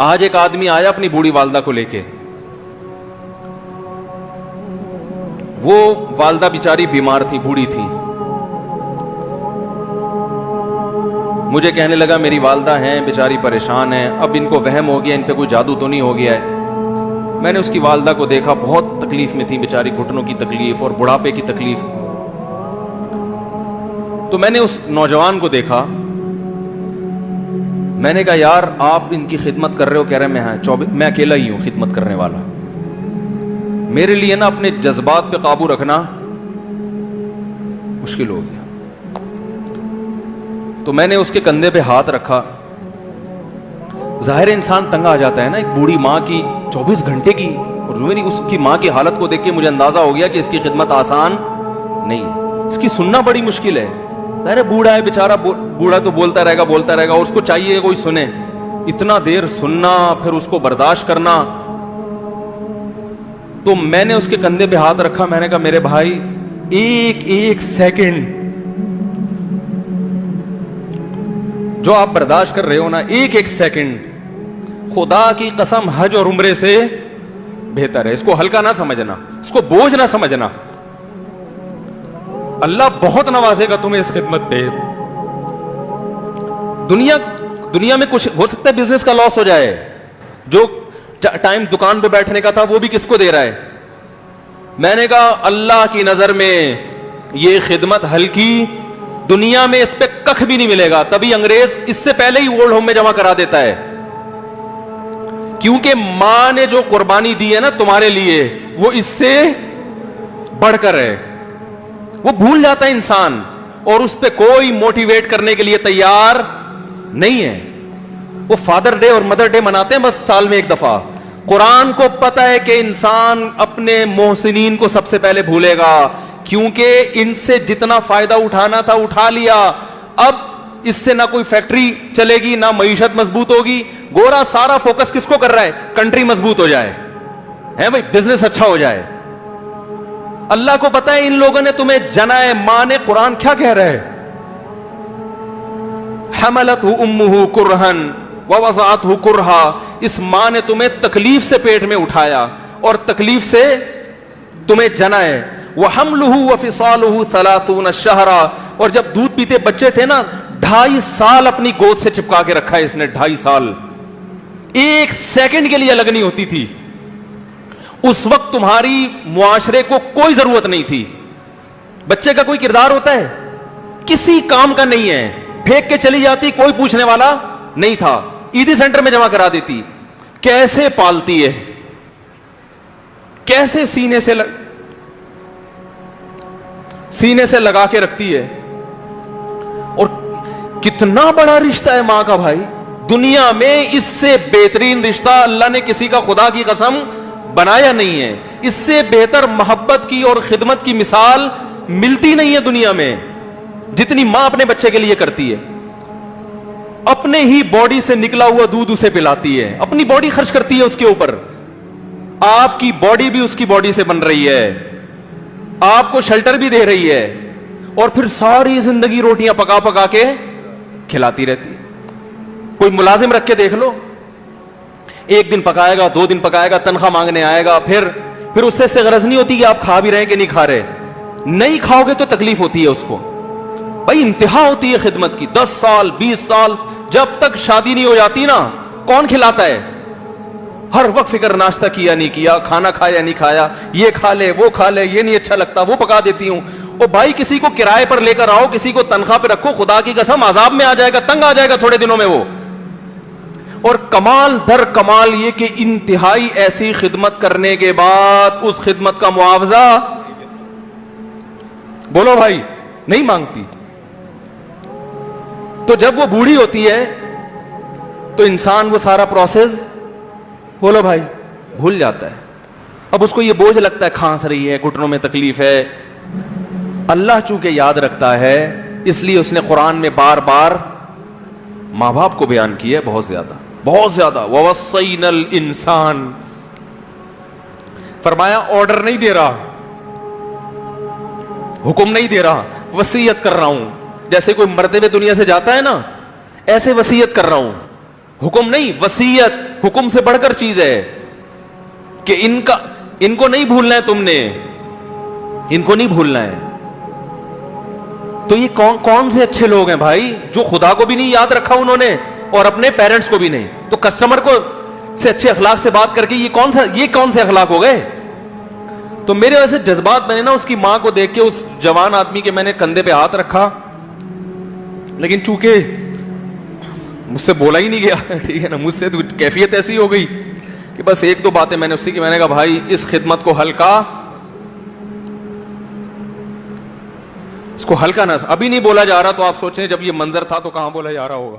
آج ایک آدمی آیا اپنی بوڑھی والدہ کو لے کے, وہ والدہ بیچاری بیمار تھی, بوڑھی تھی. مجھے کہنے لگا میری والدہ ہیں بیچاری پریشان ہیں, اب ان کو وہم ہو گیا ان پہ کوئی جادو تو نہیں ہو گیا ہے. میں نے اس کی والدہ کو دیکھا, بہت تکلیف میں تھی بیچاری, گھٹنوں کی تکلیف اور بڑھاپے کی تکلیف. تو میں نے اس نوجوان کو دیکھا, میں نے کہا یار آپ ان کی خدمت کر رہے ہو؟ کہہ رہے میں اکیلا ہی ہوں خدمت کرنے والا. میرے لیے نا اپنے جذبات پہ قابو رکھنا مشکل ہو گیا. تو میں نے اس کے کندھے پہ ہاتھ رکھا. ظاہر انسان تنگ آ جاتا ہے نا, ایک بوڑھی ماں کی 24 گھنٹے کی, اور اس کی ماں کی حالت کو دیکھ کے مجھے اندازہ ہو گیا کہ اس کی خدمت آسان نہیں ہے, اس کی سننا بڑی مشکل ہے. ظاہر بوڑھا ہے بیچارہ, بوڑھا تو بولتا رہے گا, اور اس کو چاہیے کہ کوئی سنے. اتنا دیر سننا پھر اس کو برداشت کرنا. تو میں نے اس کے کندھے پہ ہاتھ رکھا, میں نے کہا میرے بھائی ایک سیکنڈ جو آپ برداشت کر رہے ہو نا, ایک سیکنڈ خدا کی قسم حج اور عمرے سے بہتر ہے. اس کو ہلکا نہ سمجھنا, اس کو بوجھ نہ سمجھنا. اللہ بہت نوازے گا تمہیں اس خدمت پہ. دنیا میں کچھ ہو سکتا ہے بزنس کا لاس ہو جائے, جو ٹائم دکان پہ بیٹھنے کا تھا وہ بھی کس کو دے رہا ہے. میں نے کہا اللہ کی نظر میں یہ خدمت ہلکی, دنیا میں اس پہ کخ بھی نہیں ملے گا. تبھی انگریز اس سے پہلے ہی اولڈ ہوم میں جمع کرا دیتا ہے, کیونکہ ماں نے جو قربانی دی ہے نا تمہارے لیے وہ اس سے بڑھ کر ہے. وہ بھول جاتا ہے انسان, اور اس پہ کوئی موٹیویٹ کرنے کے لیے تیار نہیں ہے. وہ فادر ڈے اور مدر ڈے مناتے ہیں بس سال میں ایک دفعہ. قرآن کو پتہ ہے کہ انسان اپنے محسنین کو سب سے پہلے بھولے گا, کیونکہ ان سے جتنا فائدہ اٹھانا تھا اٹھا لیا. اب اس سے نہ کوئی فیکٹری چلے گی, نہ معیشت مضبوط ہوگی. گورا سارا فوکس کس کو کر رہا ہے؟ کنٹری مضبوط ہو جائے, ہے بھائی, بزنس اچھا ہو جائے. اللہ کو پتا ہے ان لوگوں نے تمہیں جنا ہے. ماں نے, قرآن کیا کہہ رہا ہے؟ حملتہ امہ کرہن ووضعتہ کرہا. اس ماں نے تمہیں تکلیف سے پیٹ میں اٹھایا اور تکلیف سے تمہیں جنا ہے. وحملہ وفصالہ 30 شہرا. اور جب دودھ پیتے بچے تھے نا, 2.5 سال اپنی گود سے چپکا کے رکھا ہے اس نے. 2.5 سال, ایک سیکنڈ کے لیے الگ نہیں ہوتی تھی. اس وقت تمہاری معاشرے کو کوئی ضرورت نہیں تھی. بچے کا کوئی کردار ہوتا ہے؟ کسی کام کا نہیں ہے. پھینک کے چلی جاتی, کوئی پوچھنے والا نہیں تھا. عیدی سینٹر میں جمع کرا دیتی. کیسے پالتی ہے, کیسے سینے سے لگا کے رکھتی ہے. اور کتنا بڑا رشتہ ہے ماں کا بھائی. دنیا میں اس سے بہترین رشتہ اللہ نے کسی کا خدا کی قسم بنایا نہیں ہے. اس سے بہتر محبت کی اور خدمت کی مثال ملتی نہیں ہے دنیا میں, جتنی ماں اپنے بچے کے لیے کرتی ہے. اپنے ہی باڈی سے نکلا ہوا دودھ اسے پلاتی ہے, اپنی باڈی خرچ کرتی ہے اس کے اوپر. آپ کی باڈی بھی اس کی باڈی سے بن رہی ہے, آپ کو شیلٹر بھی دے رہی ہے, اور پھر ساری زندگی روٹیاں پکا پکا کے کھلاتی رہتی. کوئی ملازم رکھ کے دیکھ لو, ایک دن پکائے گا, 2 دن پکائے گا, تنخواہ مانگنے آئے گا, پھر اس سے غرض نہیں ہوتی کہ آپ کھا بھی رہے ہیں کہ نہیں کھا رہے. نہیں کھاؤ گے تو تکلیف ہوتی ہے اس کو. بھائی انتہا ہوتی ہے خدمت کی. 10 سال 20 سال جب تک شادی نہیں ہو جاتی نا, کون کھلاتا ہے؟ ہر وقت فکر, ناشتہ کیا نہیں کیا, کھانا کھایا نہیں کھایا, یہ کھا لے وہ کھا لے, یہ نہیں اچھا لگتا وہ پکا دیتی ہوں. او بھائی کسی کو کرائے پر لے کر آؤ, کسی کو تنخواہ پہ رکھو, خدا کی قسم عذاب میں آ جائے گا, تنگ آ جائے گا تھوڑے دنوں میں وہ. اور کمال در کمال یہ کہ انتہائی ایسی خدمت کرنے کے بعد اس خدمت کا معاوضہ بولو بھائی نہیں مانگتی. تو جب وہ بوڑھی ہوتی ہے تو انسان وہ سارا پروسیس بولو بھائی بھول جاتا ہے. اب اس کو یہ بوجھ لگتا ہے, کھانس رہی ہے, گھٹنوں میں تکلیف ہے. اللہ چونکہ یاد رکھتا ہے اس لیے اس نے قرآن میں بار بار ماں باپ کو بیان کیا ہے, بہت زیادہ بہت زیادہ. وَوَصَّيْنَا الْإِنسَانَ, فرمایا آرڈر نہیں دے رہا, حکم نہیں دے رہا, وصیت کر رہا ہوں. جیسے کوئی مرتے ہوئے دنیا سے جاتا ہے نا, ایسے وصیت کر رہا ہوں, حکم نہیں, وصیت. حکم سے بڑھ کر چیز ہے کہ ان کو نہیں بھولنا ہے، تم نے ان کو نہیں بھولنا ہے. تو یہ کون سے اچھے لوگ ہیں بھائی جو خدا کو بھی نہیں یاد رکھا انہوں نے اور اپنے پیرنٹس کو بھی نہیں. تو کسٹمر کو سے اچھے اخلاق سے بات کر کے یہ کون سے اخلاق ہو گئے؟ تو میرے ویسے جذبات، میں نے نا اس کی ماں کو دیکھ کے اس جوان آدمی کے میں نے کندھے پہ ہاتھ رکھا، لیکن چونکہ مجھ سے بولا ہی نہیں گیا، ٹھیک ہے نا، مجھ سے تو کیفیت ایسی ہو گئی کہ بس ایک دو باتیں میں نے اسی کی، میں نے کہا بھائی اس خدمت کو ہلکا، اس کو ہلکا نہ، ابھی نہیں بولا جا رہا تو آپ سوچیں جب یہ منظر تھا تو کہاں بولا جا رہا ہوگا.